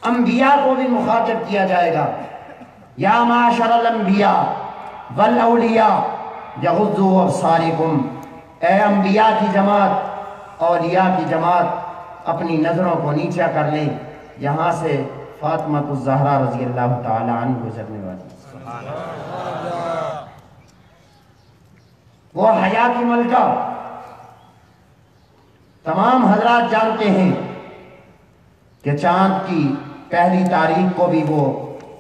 انبیاء کو بھی مخاطب کیا جائے گا، یا معاشر الانبیاء والاولیاء یغضوا ابصارکم، اے انبیاء کی جماعت، اولیاء کی جماعت، اپنی نظروں کو نیچا کر لیں۔ یہاں سے فاطمہ الزہرا رضی اللہ تعالی عنہ گزرنے والی، وہ حیا کی ملکہ۔ تمام حضرات جانتے ہیں کہ چاند کی پہلی تاریخ کو بھی وہ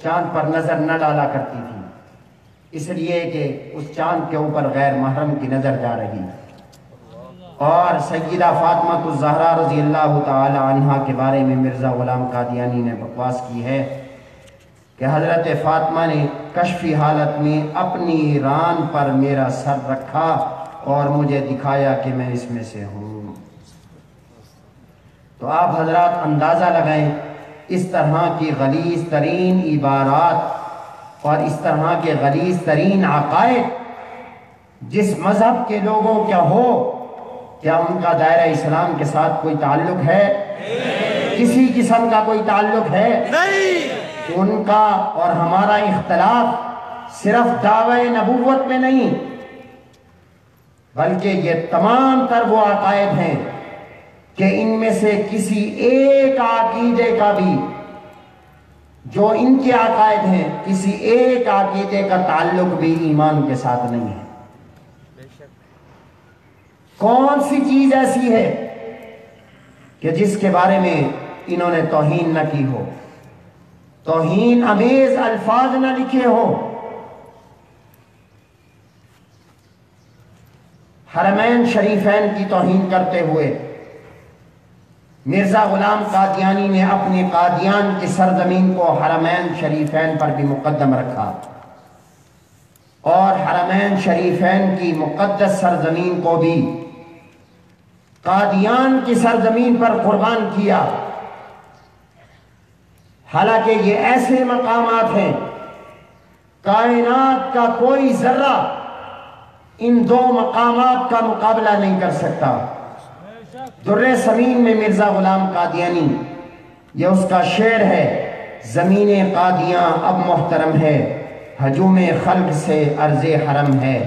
چاند پر نظر نہ ڈالا کرتی تھی، اس لیے کہ اس چاند کے اوپر غیر محرم کی نظر جا رہی۔ اور سیدہ فاطمہ الزہرا رضی اللہ تعالی عنہا کے بارے میں مرزا غلام قادیانی نے بکواس کی ہے کہ حضرت فاطمہ نے کشفی حالت میں اپنی ران پر میرا سر رکھا اور مجھے دکھایا کہ میں اس میں سے ہوں۔ تو آپ حضرات اندازہ لگائیں، اس طرح کی غلیظ ترین عبارات اور اس طرح کے غلیظ ترین عقائد جس مذہب کے لوگوں کیا ہو، کیا ان کا دائرہ اسلام کے ساتھ کوئی تعلق ہے؟ کسی قسم کا کوئی تعلق ہے؟ نہیں۔ ان کا اور ہمارا اختلاف صرف دعوی نبوت میں نہیں، بلکہ یہ تمام تر وہ عقائد ہیں کہ ان میں سے کسی ایک عقیدے کا بھی، جو ان کے عقائد ہیں، کسی ایک عقیدے کا تعلق بھی ایمان کے ساتھ نہیں ہے۔ کون سی چیز ایسی ہے کہ جس کے بارے میں انہوں نے توہین نہ کی ہو، توہین امیز الفاظ نہ لکھے ہو؟ حرمین شریفین کی توہین کرتے ہوئے مرزا غلام قادیانی نے اپنی قادیان کی سرزمین کو حرمین شریفین پر بھی مقدم رکھا اور حرمین شریفین کی مقدس سرزمین کو بھی قادیان کی سرزمین پر قربان کیا۔ حالانکہ یہ ایسے مقامات ہیں، کائنات کا کوئی ذرہ ان دو مقامات کا مقابلہ نہیں کر سکتا۔ در سمین میں مرزا غلام قادیانی، یہ اس کا شعر ہے، زمین قادیاں اب محترم ہے، ہجوم خلق سے عرض حرم ہے۔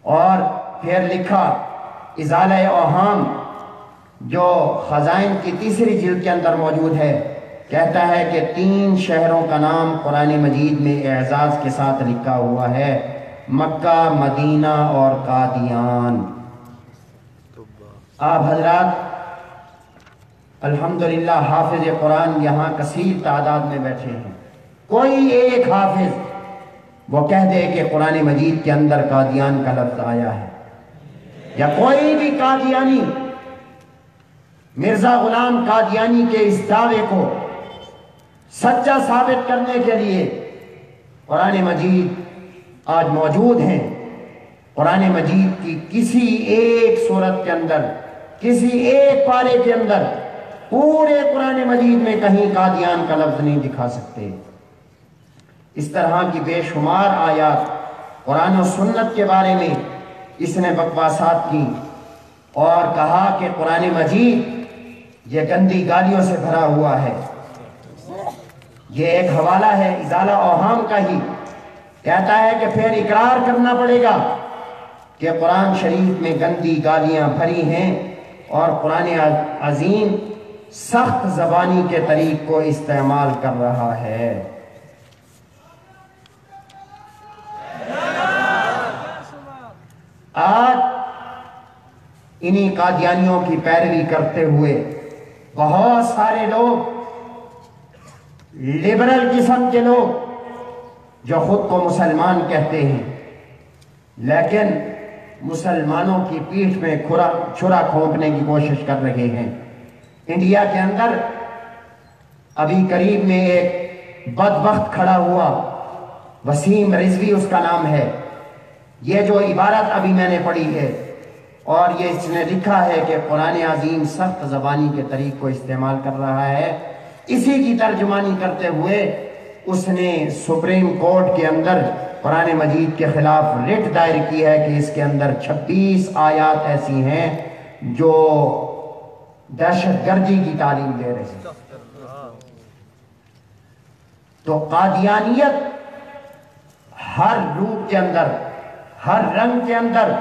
اور پھر لکھا ازالہ اوہام، جو خزائن کی تیسری جلد کے اندر موجود ہے، کہتا ہے کہ 3 شہروں کا نام قرآن مجید میں اعزاز کے ساتھ لکھا ہوا ہے، مکہ، مدینہ اور قادیان۔ آپ حضرات الحمدللہ حافظ قرآن یہاں کثیر تعداد میں بیٹھے ہیں، کوئی ایک حافظ وہ کہہ دے کہ قرآن مجید کے اندر قادیان کا لفظ آیا ہے، یا کوئی بھی قادیانی مرزا غلام قادیانی کے اس دعوے کو سچا ثابت کرنے کے لیے قرآن مجید آج موجود ہیں۔ قرآن مجید کی کسی ایک سورت کے اندر، کسی ایک پارے کے اندر، پورے قرآن مجید میں کہیں قادیان کا لفظ نہیں دکھا سکتے۔ اس طرح کی بے شمار آیات قرآن و سنت کے بارے میں اس نے بکواسات کی اور کہا کہ قرآن مجید یہ گندی گالیوں سے بھرا ہوا ہے۔ یہ ایک حوالہ ہے ازالہ اوہام کا ہی، کہتا ہے کہ پھر اقرار کرنا پڑے گا کہ قرآن شریف میں گندی گالیاں بھری ہیں اور قرآن عظیم سخت زبانی کے طریق کو استعمال کر رہا ہے۔ آج انہی قادیانیوں کی پیروی کرتے ہوئے بہت سارے لوگ، لبرل قسم کے لوگ جو خود کو مسلمان کہتے ہیں، لیکن مسلمانوں کی پیٹھ میں چھرا کھونپنے کی کوشش کر رہے ہیں۔ انڈیا کے اندر ابھی قریب میں ایک بدبخت کھڑا ہوا، وسیم رضوی اس کا نام ہے۔ یہ جو عبارت ابھی میں نے پڑھی ہے اور یہ اس نے لکھا ہے کہ قرآن عظیم سخت زبانی کے طریق کو استعمال کر رہا ہے، اسی کی ترجمانی کرتے ہوئے اس نے سپریم کورٹ کے اندر قرآن مجید کے خلاف رٹ دائر کی ہے کہ اس کے اندر 26 آیات ایسی ہیں جو دہشت گردی کی تعلیم دے رہے ہیں۔ تو قادیانیت ہر روپ کے اندر، ہر رنگ کے اندر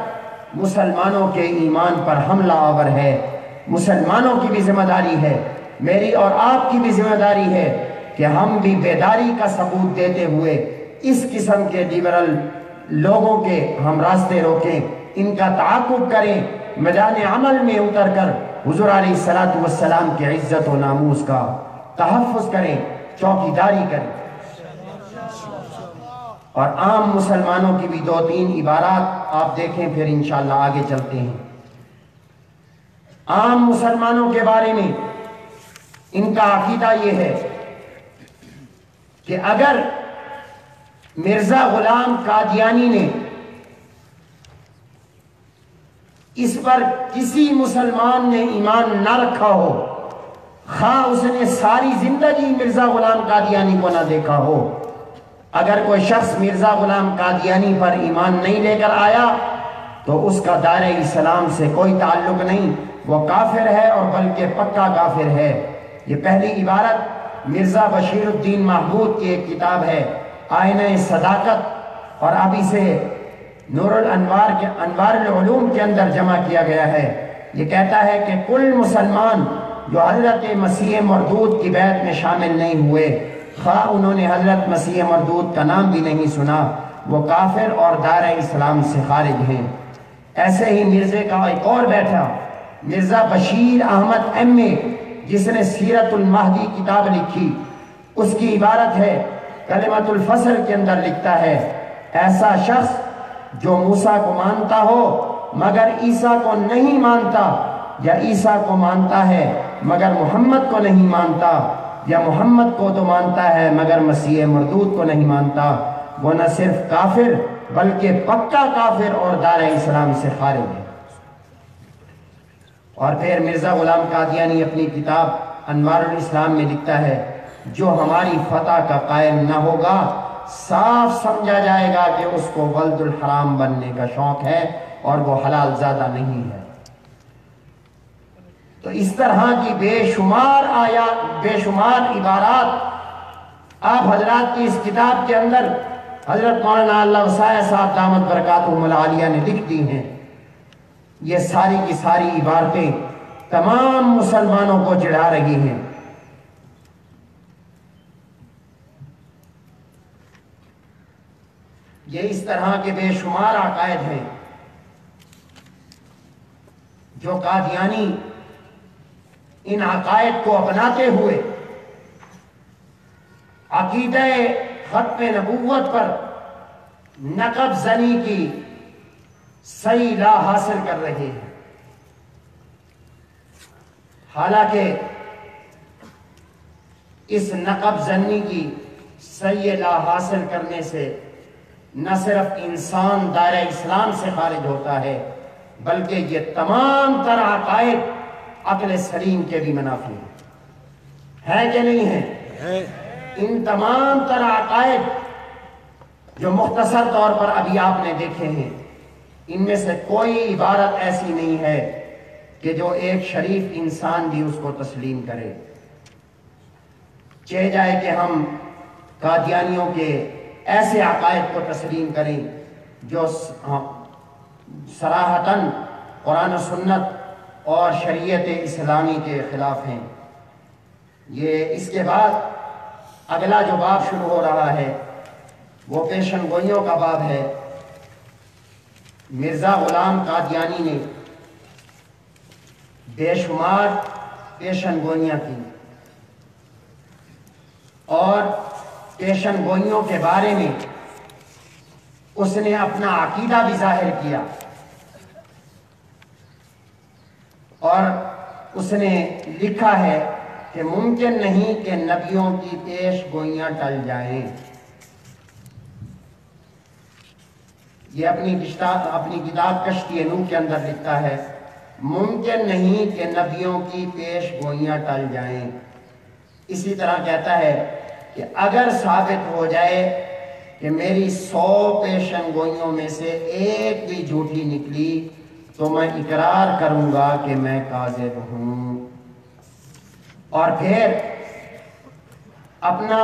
مسلمانوں کے ایمان پر حملہ آور ہے۔ مسلمانوں کی بھی ذمہ داری ہے، میری اور آپ کی بھی ذمہ داری ہے کہ ہم بھی بیداری کا ثبوت دیتے ہوئے اس قسم کے لیبرل لوگوں کے ہم راستے روکیں، ان کا تعاقب کریں، میدان عمل میں اتر کر حضور علیہ السلام کی عزت و ناموس کا تحفظ کریں، چوکیداری کریں۔ اور عام مسلمانوں کی بھی 2-3 عبارات آپ دیکھیں، پھر انشاءاللہ آگے چلتے ہیں۔ عام مسلمانوں کے بارے میں ان کا عقیدہ یہ ہے کہ اگر مرزا غلام قادیانی نے اس پر کسی مسلمان نے ایمان نہ رکھا ہو، خواہ اس نے ساری زندگی مرزا غلام قادیانی کو نہ دیکھا ہو، اگر کوئی شخص مرزا غلام قادیانی پر ایمان نہیں لے کر آیا تو اس کا دائرہ اسلام سے کوئی تعلق نہیں، وہ کافر ہے اور بلکہ پکا کافر ہے۔ یہ پہلی عبارت مرزا بشیر الدین محمود کی ایک کتاب ہے آئینہ صداقت، اور اب اسے نور الانوار کے انوار العلوم کے اندر جمع کیا گیا ہے۔ یہ کہتا ہے کہ کل مسلمان جو حضرت مسیح مردود کی بیعت میں شامل نہیں ہوئے، خواہ انہوں نے حضرت مسیح مردود کا نام بھی نہیں سنا، وہ کافر اور دائرہ اسلام سے خارج ہیں۔ ایسے ہی مرزے کا ایک اور بیٹھا مرزا بشیر احمد ایم اے، جس نے سیرت المہدی کتاب لکھی، اس کی عبارت ہے کلمۃ الفصل کے اندر لکھتا ہے، ایسا شخص جو موسیٰ کو مانتا ہو مگر عیسیٰ کو نہیں مانتا، یا عیسیٰ کو مانتا ہے مگر محمد کو نہیں مانتا، یا محمد کو تو مانتا ہے مگر مسیح مردود کو نہیں مانتا، وہ نہ صرف کافر بلکہ پکا کافر اور دائرہ اسلام سے خارج ہے۔ اور پھر مرزا غلام قادیانی اپنی کتاب انوار الاسلام میں لکھتا ہے، جو ہماری فتح کا قائل نہ ہوگا صاف سمجھا جائے گا کہ اس کو ولد الحرام بننے کا شوق ہے اور وہ حلال زادہ نہیں ہے۔ تو اس طرح کی بے شمار آیات، بے شمار عبارات آپ حضرات کی اس کتاب کے اندر حضرت مولانا اللہ وسائع صاحب دامت برکاتہم العالیہ نے لکھ دی ہیں۔ یہ ساری کی ساری عبارتیں تمام مسلمانوں کو چڑھا رہی ہیں۔ یہ اس طرح کے بے شمار عقائد ہیں جو قادیانی ان عقائد کو اپناتے ہوئے عقیدہ ختم نبوت پر نقب زنی کی صحیح راہ حاصل کر رہے ہیں، حالانکہ اس نقب زنی کی صحیح راہ حاصل کرنے سے نہ صرف انسان دائرہ اسلام سے خارج ہوتا ہے بلکہ یہ تمام تر عقائد عقل سلیم کے بھی منافی ہیں، ہے کہ نہیں ہے؟ ان تمام تر عقائد جو مختصر طور پر ابھی آپ نے دیکھے ہیں، ان میں سے کوئی عبارت ایسی نہیں ہے کہ جو ایک شریف انسان بھی اس کو تسلیم کرے۔ چاہے جائے کہ ہم قادیانیوں کے ایسے عقائد کو تسلیم کریں جو صراحتاً قرآن و سنت اور شریعت اسلامی کے خلاف ہیں۔ یہ اس کے بعد اگلا جو باب شروع ہو رہا ہے وہ پیشن گوئیوں کا باب ہے۔ مرزا غلام قادیانی نے بے شمار پیشن گوئیاں کی اور پیشن گوئیوں کے بارے میں اس نے اپنا عقیدہ بھی ظاہر کیا، اور اس نے لکھا ہے کہ ممکن نہیں کہ نبیوں کی پیش گوئیاں ٹل جائیں۔ یہ اپنی کتاب کشتی نوح کے اندر لکھتا ہے، ممکن نہیں کہ نبیوں کی پیش گوئیاں ٹل جائیں۔ اسی طرح کہتا ہے کہ اگر ثابت ہو جائے کہ میری 100 پیشن گوئیوں میں سے ایک بھی جھوٹی نکلی تو میں اقرار کروں گا کہ میں کاذب ہوں۔ اور پھر اپنا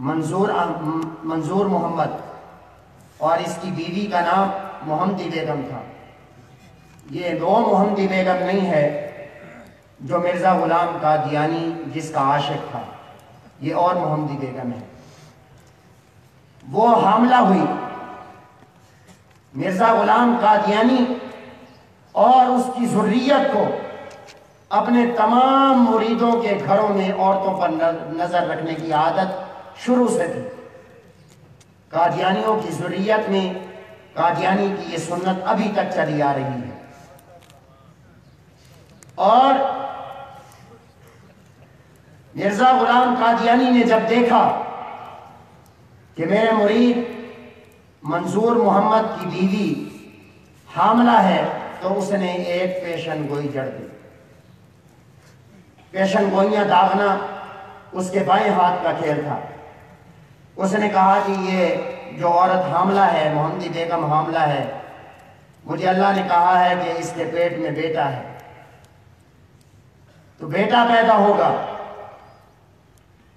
منظور محمد، اور اس کی بیوی کا نام محمدی بیگم تھا۔ یہ وہ محمدی بیگم نہیں ہے جو مرزا غلام قادیانی جس کا عاشق تھا، یہ اور محمدی بیگم ہے۔ وہ حاملہ ہوئی، مرزا غلام قادیانی اور اس کی ذریت کو اپنے تمام مریدوں کے گھروں میں عورتوں پر نظر رکھنے کی عادت شروع سے تھی۔ قادیانیوں کی ذریت میں قادیانی کی یہ سنت ابھی تک چلی آ رہی ہے۔ اور مرزا غلام قادیانی نے جب دیکھا کہ میرے مرید منظور محمد کی بیوی حاملہ ہے تو اس نے ایک پیشن گوئی جڑ دی۔ پیشن گوئیاں داغنا اس کے بائیں ہاتھ کا کھیل تھا۔ اس نے کہا کہ یہ جو عورت حاملہ ہے، محمدی بیگم حاملہ ہے، مجھے اللہ نے کہا ہے کہ اس کے پیٹ میں بیٹا ہے، تو بیٹا پیدا ہوگا۔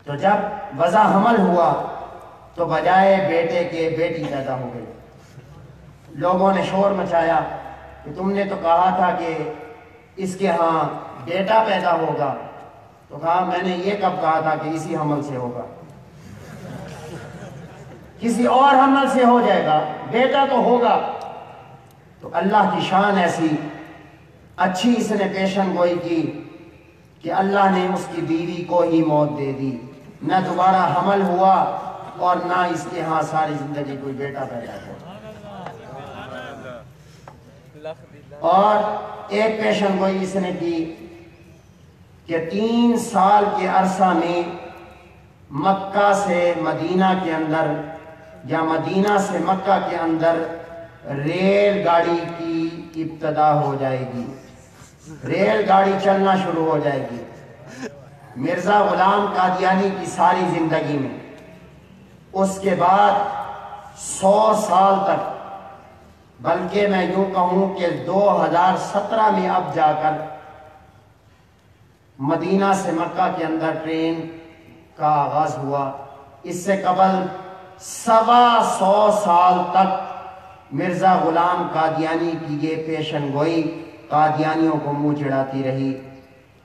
تو جب وضع حمل ہوا تو بجائے بیٹے کے بیٹی پیدا ہو گئی۔ لوگوں نے شور مچایا کہ تم نے تو کہا تھا کہ اس کے ہاں بیٹا پیدا ہوگا، تو کہا میں نے یہ کب کہا تھا کہ اسی حمل سے ہوگا، کسی اور حمل سے ہو جائے گا، بیٹا تو ہوگا۔ تو اللہ کی شان ایسی اچھی اس نے پیشن گوئی کی کہ اللہ نے اس کی بیوی کو ہی موت دے دی، نہ دوبارہ حمل ہوا اور نہ اس کے ہاں ساری زندگی کوئی بیٹا پیدا ہوا۔ اور ایک پیشن گوئی اس نے کی کہ 3 سال کے عرصہ میں مکہ سے مدینہ کے اندر یا مدینہ سے مکہ کے اندر ریل گاڑی کی ابتدا ہو جائے گی، ریل گاڑی چلنا شروع ہو جائے گی۔ مرزا غلام قادیانی کی ساری زندگی میں اس کے بعد 100 سال تک، بلکہ میں یوں کہوں کہ 2017 میں اب جا کر مدینہ سے مکہ کے اندر ٹرین کا آغاز ہوا۔ اس سے قبل 125 سال تک مرزا غلام قادیانی کی یہ پیشن گوئی قادیانیوں کو منہ چڑھاتی رہی۔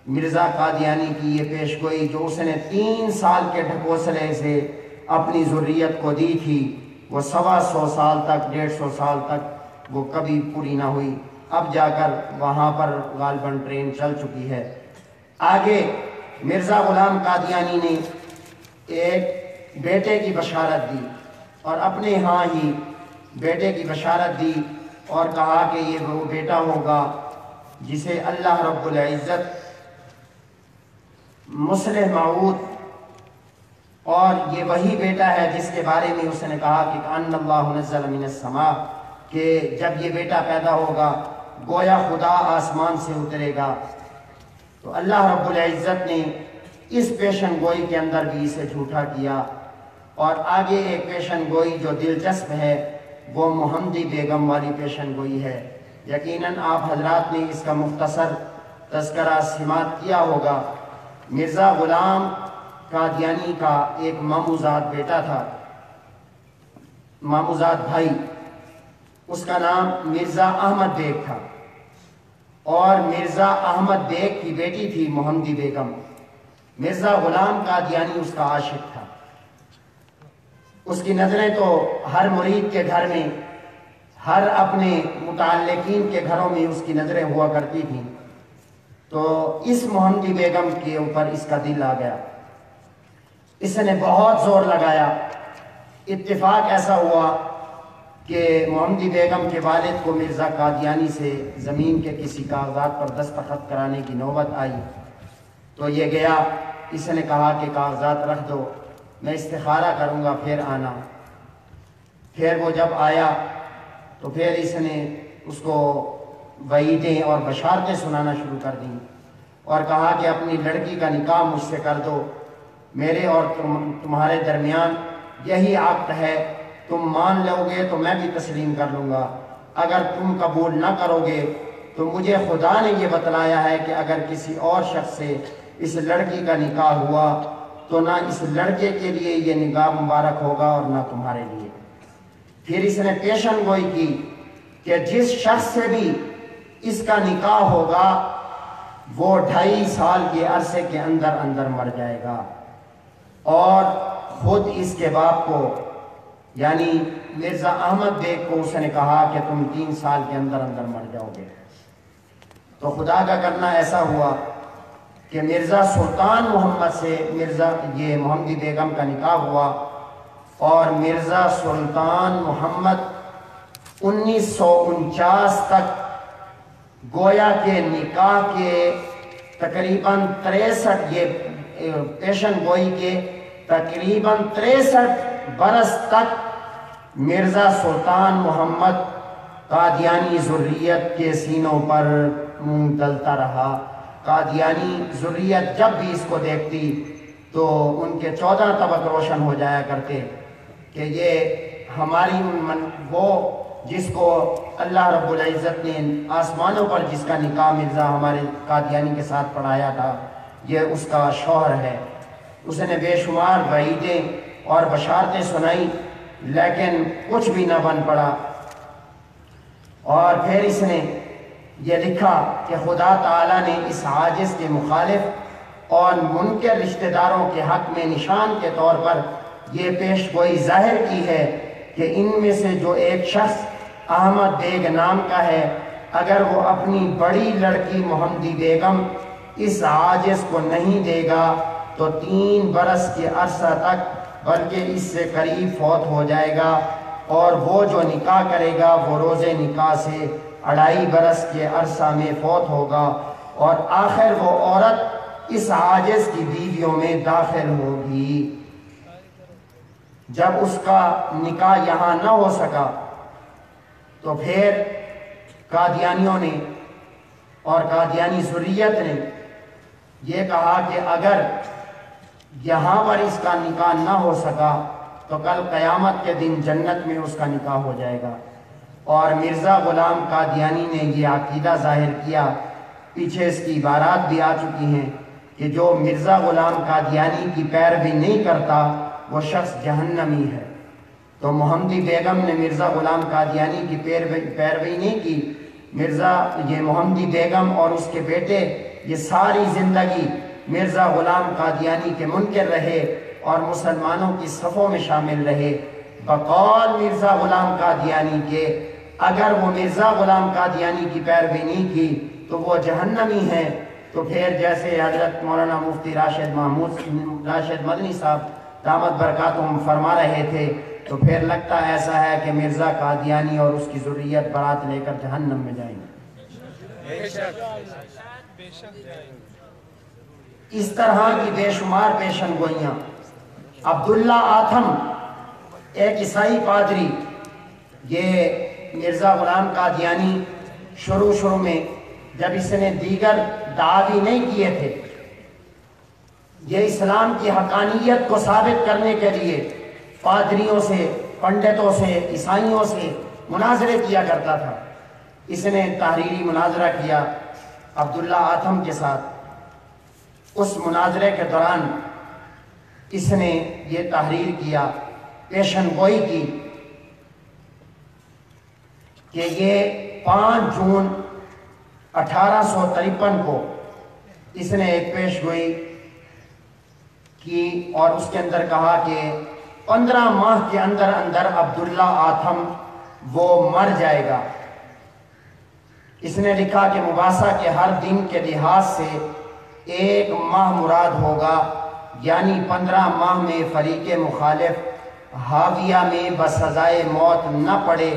مرزا قادیانی کی یہ پیش گوئی جو اس نے 3 سال کے ڈھکوسلے سے اپنی ذریت کو دی تھی، وہ 125 سال تک، 150 سال تک وہ کبھی پوری نہ ہوئی۔ اب جا کر وہاں پر غالباً ٹرین چل چکی ہے۔ آگے مرزا غلام قادیانی نے ایک بیٹے کی بشارت دی اور اپنے ہاں ہی بیٹے کی بشارت دی اور کہا کہ یہ وہ بیٹا ہوگا جسے اللہ رب العزت مصلح موعود، اور یہ وہی بیٹا ہے جس کے بارے میں اس نے کہا کہ ان اللہ نزل من السماء، کہ جب یہ بیٹا پیدا ہوگا گویا خدا آسمان سے اترے گا۔ تو اللہ رب العزت نے اس پیشن گوئی کے اندر بھی اسے جھوٹا کیا۔ اور آگے ایک پیشن گوئی جو دلچسپ ہے وہ محمدی بیگم والی پیشن گوئی ہے۔ یقیناً آپ حضرات نے اس کا مختصر تذکرہ سماعت کیا ہوگا۔ مرزا غلام قادیانی کا ایک ماموزاد بیٹا تھا، ماموزاد بھائی، اس کا نام مرزا احمد بیگ تھا، اور مرزا احمد بیگ کی بیٹی تھی محمدی بیگم۔ مرزا غلام قادیانی اس کا عاشق تھا۔ اس کی نظریں تو ہر مرید کے گھر میں، ہر اپنے متعلقین کے گھروں میں اس کی نظریں ہوا کرتی تھیں۔ تو اس محمدی بیگم کے اوپر اس کا دل آ گیا، اس نے بہت زور لگایا۔ اتفاق ایسا ہوا کہ محمدی بیگم کے والد کو مرزا قادیانی سے زمین کے کسی کاغذات پر دستخط کرانے کی نوبت آئی، تو یہ گیا، اس نے کہا کہ کاغذات رکھ دو، میں استخارہ کروں گا پھر آنا۔ پھر وہ جب آیا تو پھر اس نے اس کو وعیدیں اور بشارتیں سنانا شروع کر دیں اور کہا کہ اپنی لڑکی کا نکاح مجھ سے کر دو، میرے اور تمہارے درمیان یہی عقد ہے، تم مان لو گے تو میں بھی تسلیم کر لوں گا، اگر تم قبول نہ کرو گے تو مجھے خدا نے یہ بتلایا ہے کہ اگر کسی اور شخص سے اس لڑکی کا نکاح ہوا تو نہ اس لڑکے کے لیے یہ نکاح مبارک ہوگا اور نہ تمہارے لیے۔ پھر اس نے پیشن گوئی کی کہ جس شخص سے بھی اس کا نکاح ہوگا وہ 2.5 سال کے عرصے کے اندر اندر مر جائے گا، اور خود اس کے باپ کو یعنی مرزا احمد بیگ کو اس نے کہا کہ تم 3 سال کے اندر اندر مر جاؤ گے۔ تو خدا کا کرنا ایسا ہوا کہ مرزا سلطان محمد سے یہ محمدی بیگم کا نکاح ہوا، اور مرزا سلطان محمد 1949 تک گویا کے نکاح کے تقریباً 63 یہ پیشن گوئی کے تقریباً 63 برس تک مرزا سلطان محمد قادیانی ذریت کے سینوں پر منہ تلتا رہا۔ قادیانی ذریت جب بھی اس کو دیکھتی تو ان کے 14 طبق روشن ہو جایا کرتے کہ یہ ہماری وہ جس کو اللہ رب العزت نے آسمانوں پر جس کا نکاح مرزا ہمارے قادیانی کے ساتھ پڑھایا تھا، یہ اس کا شوہر ہے۔ اس نے بے شمار وعیدیں اور بشارتیں سنائی، لیکن کچھ بھی نہ بن پڑا۔ اور پھر اس نے یہ لکھا کہ خدا تعالیٰ نے اس عاجز کے مخالف اور منکر رشتہ داروں کے حق میں نشان کے طور پر یہ پیش گوئی ظاہر کی ہے کہ ان میں سے جو ایک شخص احمد بیگ نام کا ہے، اگر وہ اپنی بڑی لڑکی محمدی بیگم اس عاجز کو نہیں دے گا تو 3 برس کے عرصہ تک بلکہ اس سے قریب فوت ہو جائے گا، اور وہ جو نکاح کرے گا وہ روز نکاح سے 2.5 برس کے عرصہ میں فوت ہوگا، اور آخر وہ عورت اس عاجز کی بیویوں میں داخل ہوگی۔ جب اس کا نکاح یہاں نہ ہو سکا تو پھر قادیانیوں نے اور قادیانی ذریت نے یہ کہا کہ اگر یہاں پر اس کا نکاح نہ ہو سکا تو کل قیامت کے دن جنت میں اس کا نکاح ہو جائے گا۔ اور مرزا غلام قادیانی نے یہ عقیدہ ظاہر کیا، پیچھے اس کی عبارات بھی آ چکی ہیں کہ جو مرزا غلام قادیانی کی پیروی نہیں کرتا وہ شخص جہنمی ہے۔ تو محمدی بیگم نے مرزا غلام قادیانی کی پیروی نہیں کی۔ یہ محمدی بیگم اور اس کے بیٹے یہ ساری زندگی مرزا غلام قادیانی کے منکر رہے اور مسلمانوں کی صفوں میں شامل رہے، بقول مرزا غلام قادیانی کے اگر وہ مرزا غلام قادیانی کی پیروی نہیں کی تو وہ جہنمی ہیں۔ تو پھر جیسے حضرت مولانا مفتی راشد مدنی صاحب دامت برکاتہم فرما رہے تھے، تو پھر لگتا ایسا ہے کہ مرزا قادیانی اور اس کی ذریت برات لے کر جہنم میں جائیں گے۔ اس طرح کی بے شمار پیشن گوئیاں۔ عبداللہ آتھم ایک عیسائی پادری، یہ مرزا غلام قادیانی شروع میں جب اس نے دیگر دعوی نہیں کیے تھے، یہ اسلام کی حقانیت کو ثابت کرنے کے لیے پادریوں سے، پنڈتوں سے، عیسائیوں سے مناظرے کیا کرتا تھا۔ اس نے تحریری مناظرہ کیا عبداللہ آتھم کے ساتھ۔ اس مناظرے کے دوران اس نے یہ تحریر کیا، پیشن گوئی کی کہ یہ 5 جون 1853 کو اس نے ایک پیش گوئی کی، اور اس کے اندر کہا کہ 15 ماہ کے اندر اندر عبداللہ آتھم وہ مر جائے گا۔ اس نے لکھا کہ مباحثہ کے ہر دن کے لحاظ سے 1 ماہ مراد ہوگا، یعنی 15 ماہ میں فریق مخالف حاویہ میں بسزائے موت نہ پڑے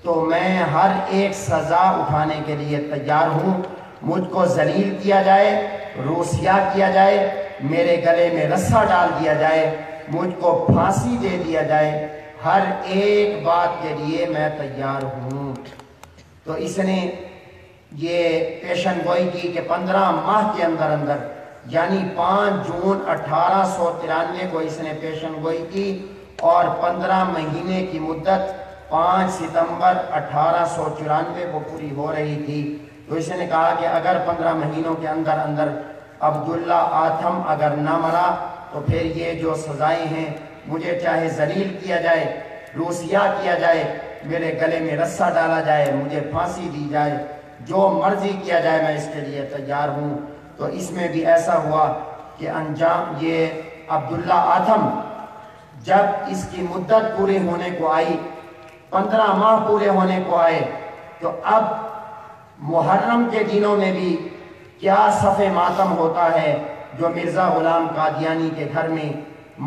تو میں ہر ایک سزا اٹھانے کے لیے تیار ہوں۔ مجھ کو ذلیل کیا جائے، روسیا کیا جائے، میرے گلے میں رسا ڈال دیا جائے، مجھ کو پھانسی دے دیا جائے، ہر ایک بات کے لیے میں تیار ہوں۔ تو اس نے یہ پیشن گوئی کی کہ 15 ماہ کے اندر اندر، یعنی 5 جون 1893 کو اس نے پیشن گوئی کی، اور 15 مہینے کی مدت 5 ستمبر 1894 کو پوری ہو رہی تھی۔ تو اس نے کہا کہ اگر 15 مہینوں کے اندر اندر عبداللہ آتھم اگر نہ مرا تو پھر یہ جو سزائیں ہیں مجھے چاہے ذلیل کیا جائے، روسیا کیا جائے، میرے گلے میں رسہ ڈالا جائے، مجھے پھانسی دی جائے، جو مرضی کیا جائے میں اس کے لیے تیار ہوں۔ تو اس میں بھی ایسا ہوا کہ انجام یہ عبداللہ آتھم جب اس کی مدت پوری ہونے کو آئی، 15 ماہ پورے ہونے کو آئے، تو اب محرم کے دنوں میں بھی کیا صف ماتم ہوتا ہے جو مرزا غلام قادیانی کے گھر میں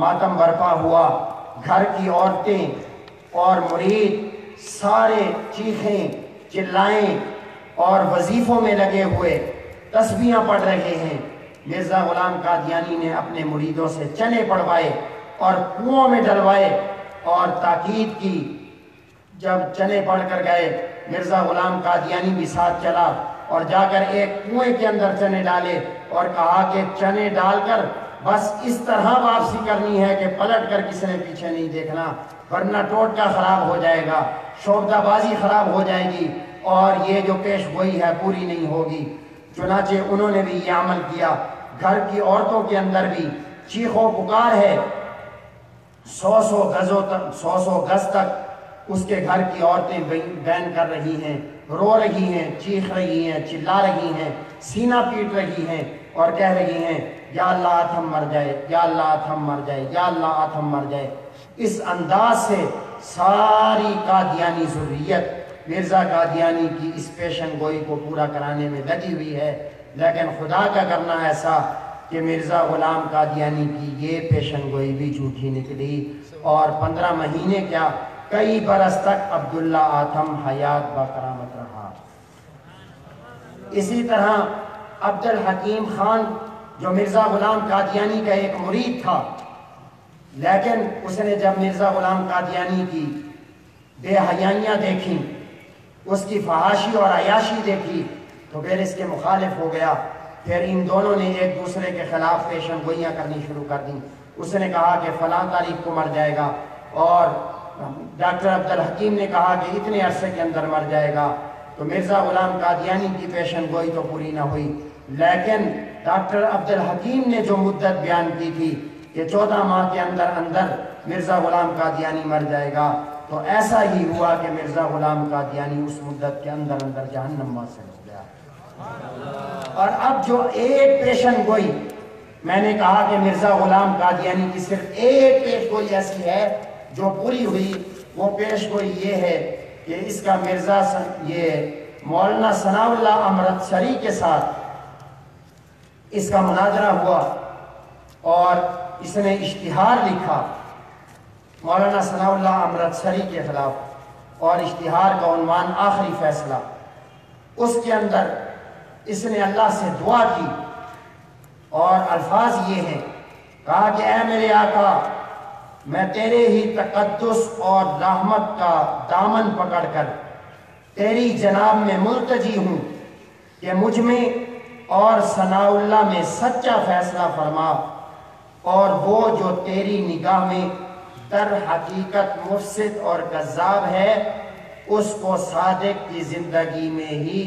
ماتم برپا ہوا۔ گھر کی عورتیں اور مرید سارے چیخیں چلائیں اور وظیفوں میں لگے ہوئے تسبیحاں پڑھ رہے ہیں۔ مرزا غلام قادیانی نے اپنے مریدوں سے چنے پڑھوائے اور کنووں میں ڈلوائے اور تاکید کی۔ جب چنے پڑھ کر گئے، مرزا غلام قادیانی بھی ساتھ چلا اور جا کر ایک کنویں کے اندر چنے ڈالے اور کہا کہ چنے ڈال کر بس اس طرح واپسی کرنی ہے کہ پلٹ کر کسی نے پیچھے نہیں دیکھنا، ورنہ ٹوٹکا خراب ہو جائے گا، شعبدہ بازی خراب ہو جائے گی اور یہ جو پیش گوئی ہے پوری نہیں ہوگی۔ چنانچہ انہوں نے بھی یہ عمل کیا۔ گھر کی عورتوں کے اندر بھی چیخ و پکار ہے، 100 گز تک اس کے گھر کی عورتیں بین کر رہی ہیں، رو رہی ہیں، چیخ رہی ہیں، چلا رہی ہیں، سینہ پیٹ رہی ہیں اور کہہ رہی ہیں یا اللہ آتھم مر جائے، یا اللہ آتھم مر جائے، یا اللہ آتھم مر جائے۔ اس انداز سے ساری قادیانی ذریت مرزا قادیانی کی اس پیشن گوئی کو پورا کرانے میں لگی ہوئی ہے، لیکن خدا کا کرنا ایسا کہ مرزا غلام قادیانی کی یہ پیشن گوئی بھی جھوٹی نکلی اور 15 مہینے کیا کئی برس تک عبداللہ آتھم حیات با کرامت رہا۔ اسی طرح عبدالحکیم خان جو مرزا غلام قادیانی کا ایک مرید تھا، لیکن اس نے جب مرزا غلام قادیانی کی بے حیائیاں دیکھیں، اس کی فحاشی اور عیاشی دیکھی تو پھر اس کے مخالف ہو گیا۔ پھر ان دونوں نے ایک دوسرے کے خلاف پیشن گوئیاں کرنی شروع کر دیں۔ اس نے کہا کہ فلاں تاریخ کو مر جائے گا اور ڈاکٹر عبدالحکیم نے کہا کہ اتنے عرصے کے اندر مر جائے گا۔ تو مرزا غلام قادیانی کی پیشن گوئی تو پوری نہ ہوئی، لیکن ڈاکٹر عبدالحکیم نے جو مدت بیان کی تھی کہ 14 ماہ کے اندر اندر مرزا غلام قادیانی مر جائے گا، تو ایسا ہی ہوا کہ مرزا غلام قادیانی اس مدت کے اندر اندر جہنم واصل ہو گیا۔ اور اب جو ایک پیشن گوئی میں نے کہا کہ مرزا غلام قادیانی کی صرف ایک پیش گوئی ایسی ہے جو پوری ہوئی، وہ پیش گوئی یہ ہے کہ اس کا یہ مولانا ثناء اللہ امرتسری کے ساتھ اس کا مناظرہ ہوا اور اس نے اشتہار لکھا مولانا ثناء اللہ امرتسری کے خلاف، اور اشتہار کا عنوان آخری فیصلہ۔ اس کے اندر اس نے اللہ سے دعا کی اور الفاظ یہ ہیں، کہا کہ اے میرے آقا، میں تیرے ہی تقدس اور رحمت کا دامن پکڑ کر تیری جناب میں ملتجی ہوں کہ مجھ میں اور ثناء اللہ میں سچا فیصلہ فرما، اور وہ جو تیری نگاہ میں در حقیقت مفسد اور کذاب ہے، اس کو صادق کی زندگی میں ہی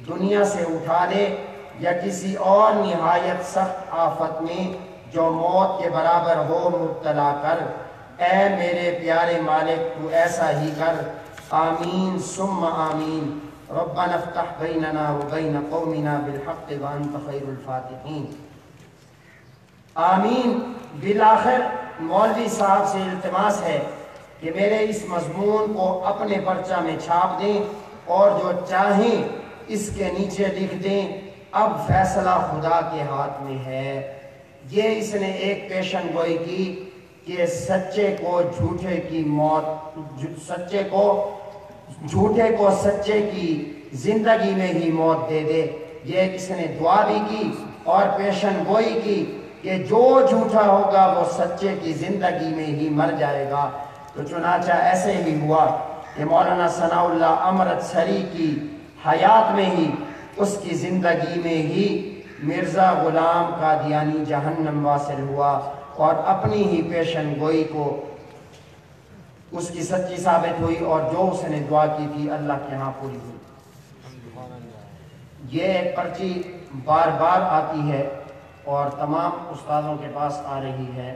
دنیا سے اٹھا لے یا کسی اور نہایت سخت آفت میں جو موت کے برابر ہو مبتلا کر۔ اے میرے پیارے مالک تو ایسا ہی کر، آمین ثم آمین۔ ربنا افتح بیننا و بین قومنا بالحق وانت خیر الفاتحین۔ آمین۔ بالآخر مولوی صاحب سے التماس ہے کہ میرے اس مضمون کو اپنے پرچہ میں چھاپ دیں اور جو چاہیں اس کے نیچے لکھ دیں، اب فیصلہ خدا کے ہاتھ میں ہے۔ یہ اس نے ایک پیشن گوئی کی کہ سچے کو جھوٹے کی موت، سچے کو سچے کی زندگی میں ہی موت دے دے۔ یہ اس نے دعا بھی کی اور پیشن گوئی کی کہ جو جھوٹا ہوگا وہ سچے کی زندگی میں ہی مر جائے گا۔ تو چنانچہ ایسے ہی ہوا کہ مولانا ثناء اللہ امرتسری کی حیات میں ہی، اس کی زندگی میں ہی مرزا غلام قادیانی جہنم واصل ہوا اور اپنی ہی پیشن گوئی کو اس کی سچی ثابت ہوئی اور جو اس نے دعا کی تھی اللہ کے ہاں پوری ہوئی۔ یہ ایک پرچی بار بار آتی ہے اور تمام استادوں کے پاس آ رہی ہے،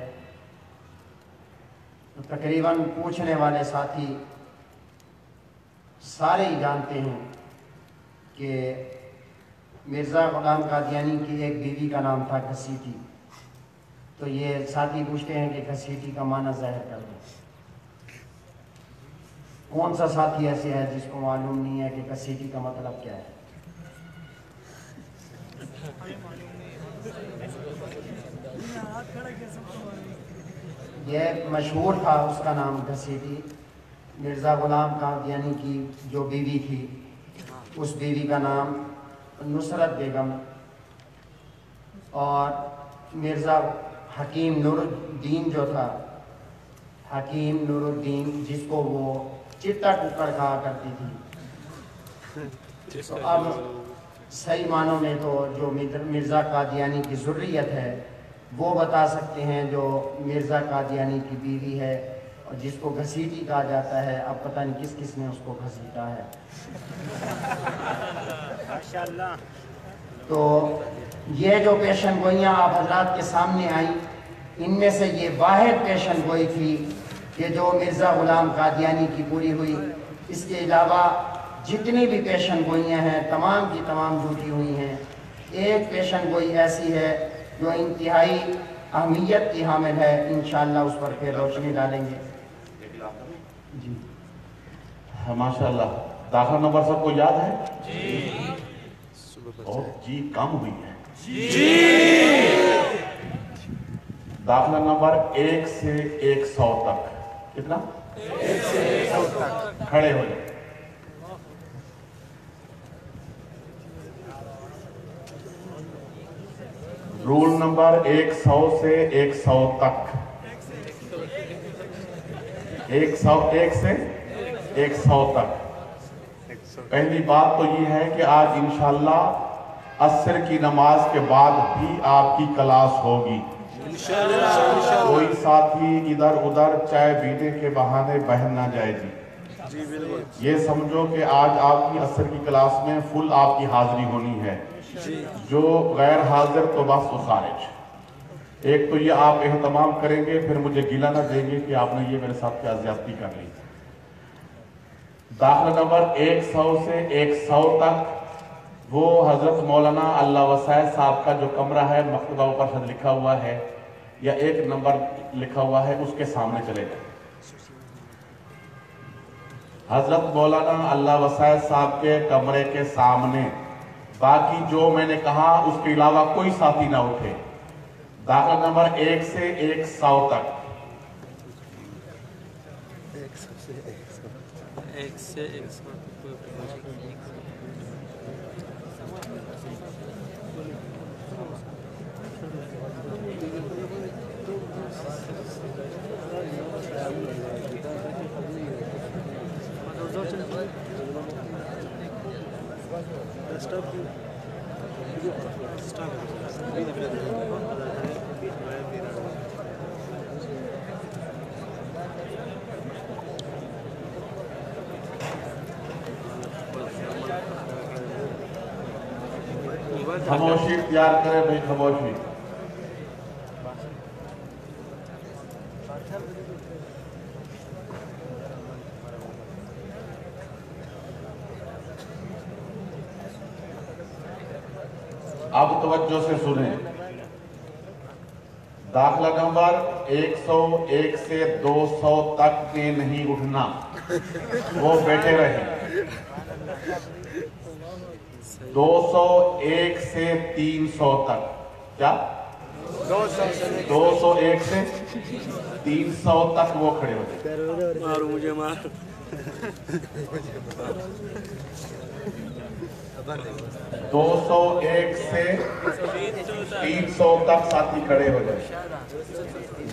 تو تقریباً پوچھنے والے ساتھی سارے ہی جانتے ہیں کہ مرزا غلام قادیانی کی ایک بیوی کا نام تھا گھسیٹی۔ تو یہ ساتھی پوچھتے ہیں کہ گھسیٹی کا معنی ظاہر کر دیں۔ کون سا ساتھی ایسے ہے جس کو معلوم نہیں ہے کہ گھسیٹی کا مطلب کیا ہے؟ یہ مشہور تھا، اس کا نام گھسیٹی، مرزا غلام قادیانی کی جو بیوی تھی اس بیوی کا نام نصرت بیگم، اور مرزا حکیم نور الدین جو تھا، حکیم نور الدین، جس کو وہ چٹا ککڑ کہا کرتی تھی۔ تو اب صحیح معنوں میں تو جو مرزا قادیانی کی ذریت ہے وہ بتا سکتے ہیں، جو مرزا قادیانی کی بیوی ہے اور جس کو گھسیٹی کہا جاتا ہے، اب پتہ نہیں کس کس نے اس کو گھسیٹا ہے۔ تو یہ جو پیشن گوئیاں آپ حضرات کے سامنے آئیں، ان میں سے یہ واحد پیشن گوئی تھی کہ جو مرزا غلام قادیانی کی پوری ہوئی۔ اس کے علاوہ جتنی بھی پیشن گوئیاں ہیں تمام کی تمام جھوٹی ہوئی ہیں۔ ایک پیشن گوئی ایسی ہے جو انتہائی اہمیت کی حامل ہے، انشاءاللہ اس پر پھر روشنی ڈالیں گے۔ جی ماشاءاللہ، داخلہ نمبر سب کو یاد ہے؟ جی۔ اور جی کم ہوئی ہے؟ جی۔ داخلہ نمبر 1 سے 100 تک کتنا؟ 1 سے 100 تک کھڑے ہو جائیں۔ رول نمبر 100 سے 100 تک، 101 سے 100 تک۔ پہلی بات تو یہ ہے کہ آج انشاءاللہ عصر کی نماز کے بعد بھی آپ کی کلاس ہوگی۔ کوئی ساتھی ادھر ادھر چائے پینے کے بہانے بہن نہ جائے جی۔ یہ سمجھو کہ آج آپ کی عصر کی کلاس میں فل آپ کی حاضری ہونی ہے، جو غیر حاضر تو بس وہ خارج۔ ایک تو یہ آپ اہتمام کریں گے، پھر مجھے گلہ نہ دیں گے کہ آپ نے یہ میرے ساتھ کیا زیادتی کر لی۔ داخلہ نمبر 100 سے 100 تک وہ حضرت مولانا اللہ وسائے صاحب کا جو کمرہ ہے، مکتبہ اوپر شد لکھا ہوا ہے یا 1 نمبر لکھا ہوا ہے، اس کے سامنے چلے گئے۔ حضرت مولانا اللہ وسائے صاحب کے کمرے کے سامنے، باقی جو میں نے کہا اس کے علاوہ کوئی ساتھی نہ اٹھے۔ داخلہ نمبر 1 سے 100 تک۔ 1 سے 100 خاموشی اختیار کرے بھائی، خاموشی۔ اب توجہ سے سنیں، داخلہ نمبر 101 سے 200 تک میں نہیں اٹھنا، وہ بیٹھے رہیں۔ 201 سے 300 تک، کیا؟ 201 سے 300 تک وہ کھڑے ہو جائیں۔ مارو مجھے مار۔ 201 سے 300 تک ساتھی کھڑے ہو جائیں۔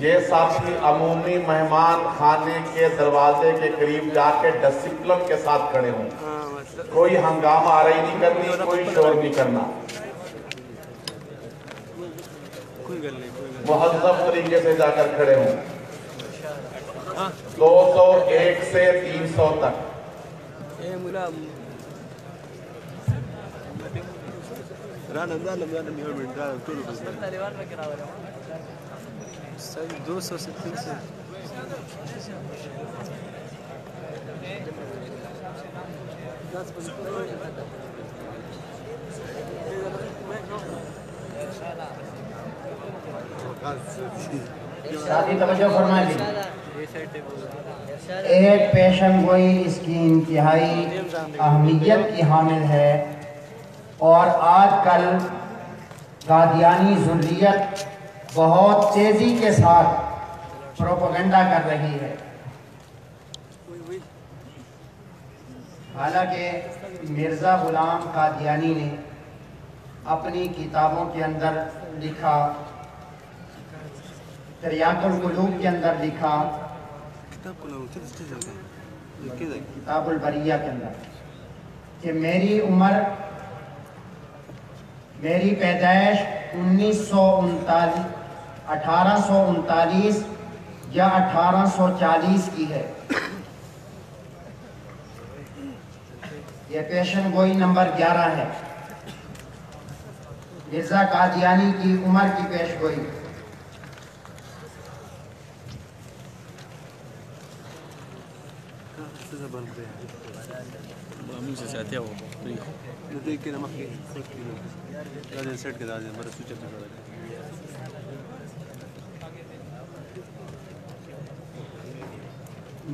یہ ساتھی عمومی مہمان خانے کے دروازے کے قریب جا کے ڈسپلن کے ساتھ کھڑے ہوں۔ کوئی ہنگامہ آرائی نہیں کرنی، کوئی شور نہیں کرنا، مہذب طریقے سے جا کر کھڑے ہوں۔ 201 سے 300 تک۔ رانا مليون من رانا كله بس ساوي 260 سنة ساتھی توجہ فرمائیں. ایک پیشن گوئی اس کی انتہائی اہمیت کی حامل ہے اور آج کل قادیانی ذریت بہت تیزی کے ساتھ پروپیگنڈا کر رہی ہے. حالانکہ مرزا غلام قادیانی نے اپنی کتابوں کے اندر لکھا, تریاق القلوب کے اندر لکھا, کتاب البریہ کے اندر, کہ میری عمر, میری پیدائش 1839 یا 1840 کی ہے. یہ پیشن گوئی نمبر 11 ہے, مرزا قادیانی کی عمر کی پیش گوئی.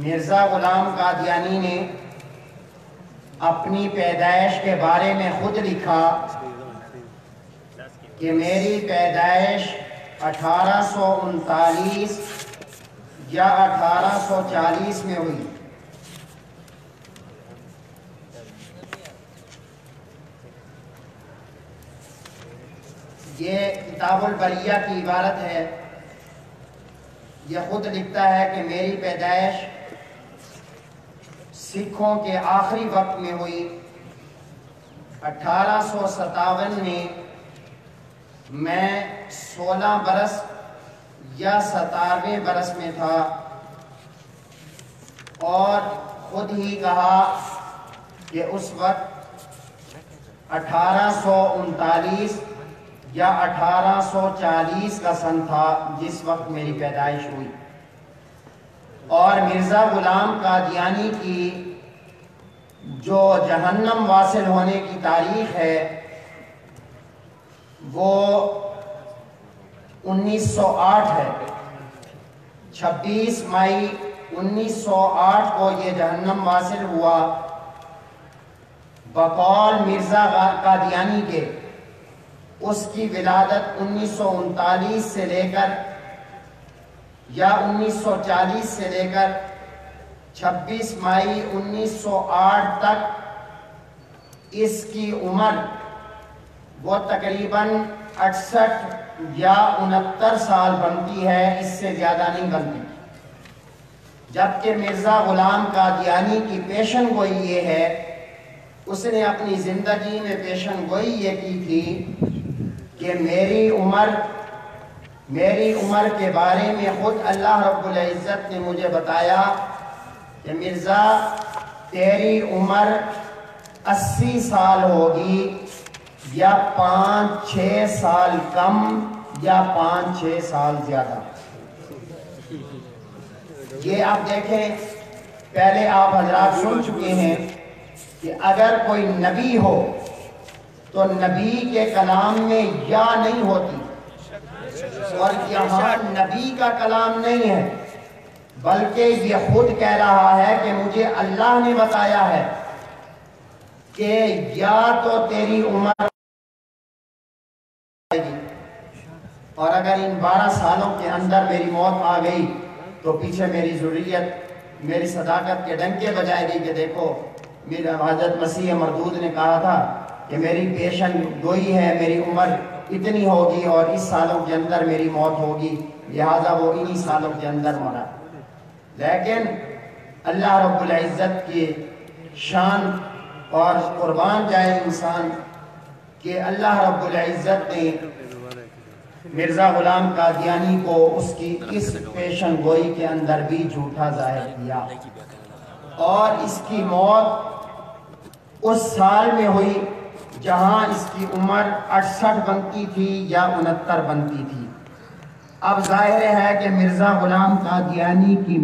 مرزا غلام قادیانی نے اپنی پیدائش کے بارے میں خود لکھا کہ میری پیدائش 1839 یا 1840 میں ہوئی. یہ کتاب البریہ کی عبارت ہے. یہ خود لکھتا ہے کہ میری پیدائش سکھوں کے آخری وقت میں ہوئی. 1857 میں میں 16 برس یا 17ویں برس میں تھا, اور خود ہی کہا کہ اس وقت 1839 یا 1840 کا سن تھا جس وقت میری پیدائش ہوئی. اور مرزا غلام قادیانی کی جو جہنم واصل ہونے کی تاریخ ہے وہ 1908 ہے. 26 مئی 1908 کو یہ جہنم واصل ہوا. بقول مرزا قادیانی کے اس کی ولادت 1939 سے لے کر یا 1940 سے لے کر 26 مئی 1908 تک اس کی عمر وہ تقریباً 68 یا 69 سال بنتی ہے, اس سے زیادہ نہیں بنتی. جبکہ مرزا غلام قادیانی کی پیشن گوئی یہ ہے, اس نے اپنی زندگی میں پیشن گوئی یہ کی تھی کہ میری عمر کے بارے میں خود اللہ رب العزت نے مجھے بتایا کہ مرزا تیری عمر 80 سال ہوگی, یا 5-6 سال کم یا 5-6 سال زیادہ. یہ آپ دیکھیں, پہلے آپ حضرات سن چکے ہیں کہ اگر کوئی نبی ہو تو نبی کے کلام میں یا نہیں ہوتی, اور یہاں نبی کا کلام نہیں ہے بلکہ یہ خود کہہ رہا ہے کہ مجھے اللہ نے بتایا ہے کہ یا تو تیری عمر آئے گی, اور اگر ان 12 سالوں کے اندر میری موت آ گئی تو پیچھے میری ذریت میری صداقت کے ڈنکے بجائے گی کہ دیکھو میرا حضرت مسیح مردود نے کہا تھا کہ میری پیشن گوئی ہے, میری عمر اتنی ہوگی اور اس سالوں کے اندر میری موت ہوگی, لہذا وہ انہی سالوں کے اندر مرا. لیکن اللہ رب العزت کی شان, اور قربان جائے انسان کہ اللہ رب العزت نے مرزا غلام قادیانی کو اس کی اس پیشن گوئی کے اندر بھی جھوٹا ظاہر کیا, اور اس کی موت اس سال میں ہوئی جہاں اس کی عمر 68 بنتی تھی یا 69 بنتی تھی۔ اب ظاہر ہے کہ مرزا غلام قادیانی کی